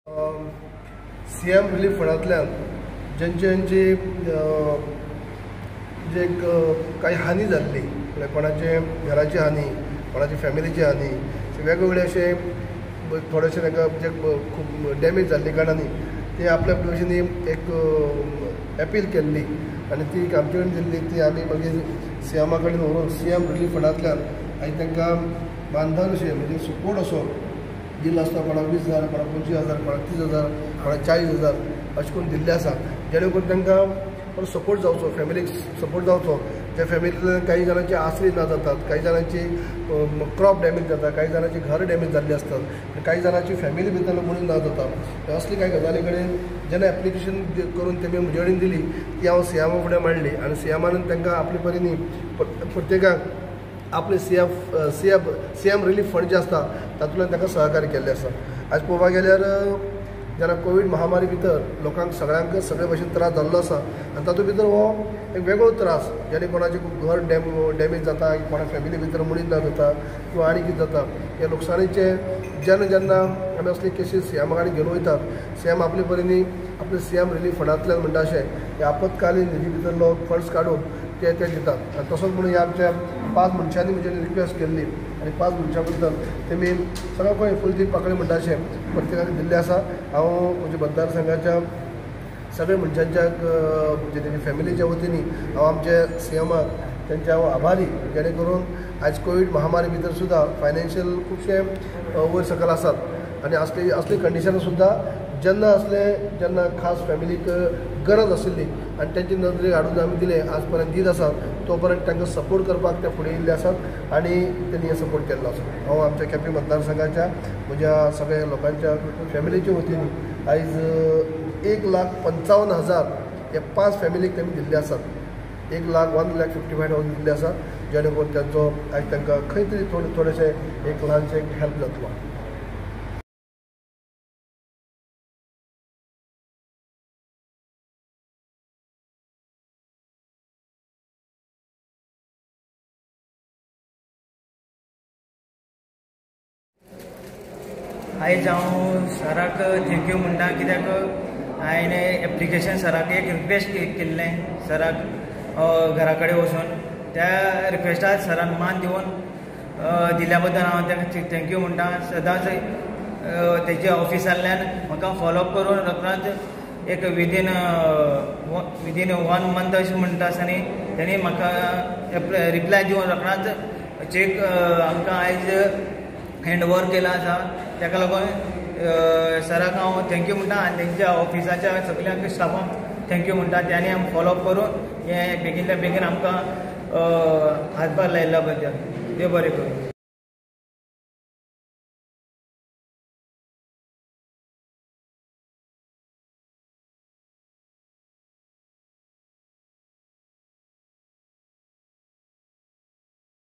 CM relief फंडांतल्यान ज्यांची जे काही हानी जाल्ली म्हणजे कोणाचे घराची हानी, कोणाची फॅमिलीची हानी, वेगवेगळे असे थोडेशे तांकां जे खूब डॅमेज जाल्ले कारणांनी ते आपल्या भशेनी एक अपील केल्ली आनी ती आमचे कडेन दिल्ली ती आमी मागीर सीएमा कडेन व्हरून सीएम रिलीफ फंडांतल्यान आनी तांकां मानधन अशें म्हणजे सपोर्ट असो दिल्लो आसता. कोणाक 20,000, कोणाक 25,000, कोणाक 30,000, कोणाक 40,000 अशें करून दिल्ले आसा, जेणे करून तांकां सपोर्ट जावचो, फॅमिलीक सपोर्ट जावचो. त्या फॅमिलींतल्यान काही जाणांची आसरी ना जातात, काही जाणांची क्रॉप डॅमेज जाता, काही जाणांची घर डॅमेज जाल्ली असतात, काही जाणांची फॅमिली भितर म्हणून ना जाता. असली काही गजाली कडेन जेन्ना एप्लिकेशन करून तेमी म्हजे कडेन दिली ती हांव सीएमा फुडें मांडली आनी सीएमान तांकां आपले परीनी प्रत्येकाक आपले सीएम रिलीफ फंड जे आसता तातूंतल्यान तांकां सहकार्य केल्लें आसा. आज पळोवपाक गेल्यार जेन्ना कोवीड महामारी भितर लोकांक सगळ्यांक सगळे भशेन त्रास जाल्लो आसा आनी तातूंत भितर हो एक वेगळो त्रास जेणे कोणाचें घर डॅमेज जाता, कोणा फॅमिली भितर मडीत ना जाता किंवा आनी कितें जाता, हे लुकसाणीचे जेन्ना आमी असले केसीस सीएमा कडेन घेवन वयतात, सीएम आपले परीनी आपले सीएम रिलीफ फंडांतल्यान म्हणटा अशें हे आपतकालीन निधी भितरलो फंड्स काडून ते दितात. आनी तसोच म्हणून ह्या आमच्या 5 मनशांनी म्हजे रिक्वेस्ट केल्ली आनी 5 मनशां बद्दल तेमी सगळो खंय फुलदीप पाकळे म्हणटा अशें प्रत्येकान दिल्लें आसा. हांव म्हज्या मतदारसंघाच्या सगळ्या मनशांच्या म्हणजे तेच्या फॅमिलीच्या वतीनी हांव आमचे सीएमाक त्यांचे हांव आभारी, जेणे करून आज कोवीड महामारी भितर सुद्दां फायनान्शियल खुबशे वयर सकल आसात आनी असली कंडिशन सुद्दां जेन्ना खास फॅमिलीक गरज आशिल्ली आनी तेंचे नदरेक हाडून आमी दिले आज पर्यंत दीत आसात, तो पर्यंत तांकां सपोर्ट करपाक ते फुडें येयल्ले आसात आनी तेणी हे सपोर्ट केल्लो आसा. हांव आमच्या केपें मतदारसंघाच्या म्हज्या सगळ्या लोकांच्या फॅमिलीच्या वतीनी आयज 1,55,000 हे 5 फॅमिलीक तेमी दिल्ले आसात. 1,55,000 दिल्ले आसा, जेणे करून त्यांचो आज तांकां खंय तरी थोडेशे एक ल्हानशें हेल्प जातलो. आयज हांव सराक थँक्यू म्हणटा, कित्याक हांवें एप्लिकेशन सराक एक रिक्वेस्ट केल्लें सराक घरा कडेन वचून, त्या रिक्वेस्टाक सरान मान दिवन दिल्या बद्दल हांव ताका थँक्यू म्हणटा. सदांच तेच्या ऑफिसांतल्यान म्हाका फॉलोअप करून रोखडोच एक विदीन 1 मंथ अशें म्हणटा आसतना तेणी म्हाका रिप्लाय दिवन रोखडोच चेक आमकां आयज हँड ओवर केला आसा. ताका लागून सराक हांव थँक्यू म्हणटा आनी तेंच्या ऑफिसाच्या सगळ्यांक स्टाफाक थँक्यू म्हणटा, त्यांनी आमकां फॉलोअप करून हें बेगिनल्या बेगीन आमकां हातभार लायिल्ल्या बद्दल. देव बरें करूं.